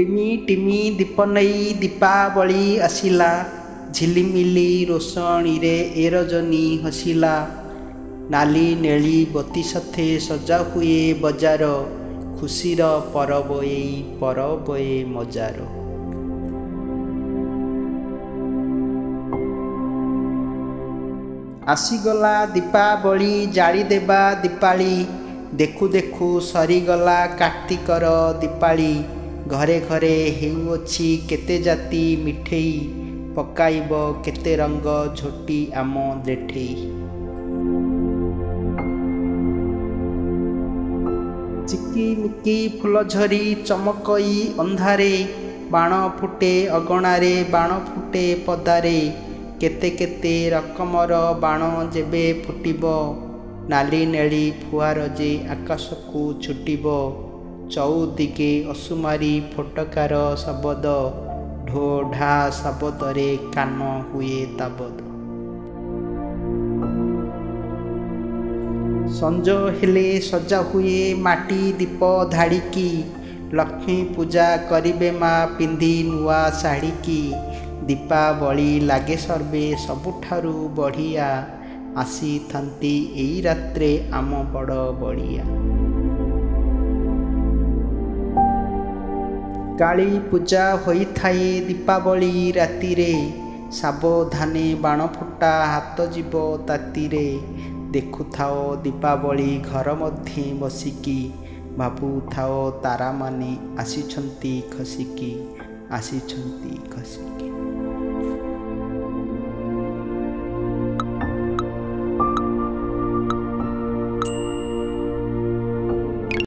ଟିମି ଟିମି ଦୀପ ନେଇ ଦୀପାବଳି ଆସିଲା, ଝିଲିମିଲି ରୋଷଣୀରେ ଏ ରଜନୀ ହସିଲା। ନାଲି ନେଳି ବତି ସଥେ ସଜା ହୁଏ ବଜାର, ଖୁସିର ପରବ ଏଇ ପରବ ଏ ମଜାର। ଆସିଗଲା ଦୀପାବଳି, ଜାଳିଦେବା ଦୀପାଳି, ଦେଖୁ ଦେଖୁ ସରିଗଲା କାର୍ତ୍ତିକର ଦୀପାଳି। ଘରେ ଘରେ ହେଉଅଛି କେତେ ଜାତି ମିଠେଇ, ପକାଇବ କେତେ ରଙ୍ଗ ଝୋଟି ଆମ ଜେଠେଇ। ଚିକିମିକି ଫୁଲଝରି ଚମକଇ ଅନ୍ଧାରେ, ବାଣ ଫୁଟେ ଅଗଣାରେ ବାଣ ଫୁଟେ ପଦାରେ। କେତେ କେତେ ରକମର ବାଣ ଯେବେ ଫୁଟିବ, ନାଲି ନେଳି ଫୁଆର ଯେ ଆକାଶକୁ ଛୁଟିବ। ଚଉଦିଗେ ଅସୁମାରୀ ଫୋଟକାର ଶବଦ, ଢୋ ଢା ଶବଦରେ କାନ ହୁଏ ତାବଦ। ସଞ୍ଜ ହେଲେ ସଜା ହୁଏ ମାଟି ଦୀପ ଧାଡ଼ିକି, ଲକ୍ଷ୍ମୀ ପୂଜା କରିବେ ମା ପିନ୍ଧି ନୂଆ ଶାଢ଼ୀକି। ଦୀପାବଳି ଲାଗେ ସର୍ବେ ସବୁଠାରୁ ବଢ଼ିଆ, ଆସିଥାନ୍ତି ଏଇ ରାତ୍ରେ ଆମ ବଡ଼ ବଡ଼ିଆ। କାଳୀ ପୂଜା ହୋଇଥାଏ ଦୀପାବଳି ରାତିରେ, ସାବଧାନେ ବାଣ ଫୁଟା ହାତ ଯିବ ତାତିରେ। ଦେଖୁଥାଅ ଦୀପାବଳି ଘର ମଧ୍ୟେ ବସିକି, ଭାବୁଥାଅ ତାରାମାନେ ଆସିଛନ୍ତି ଖସିକି, ଆସିଛନ୍ତି ଖସିକି।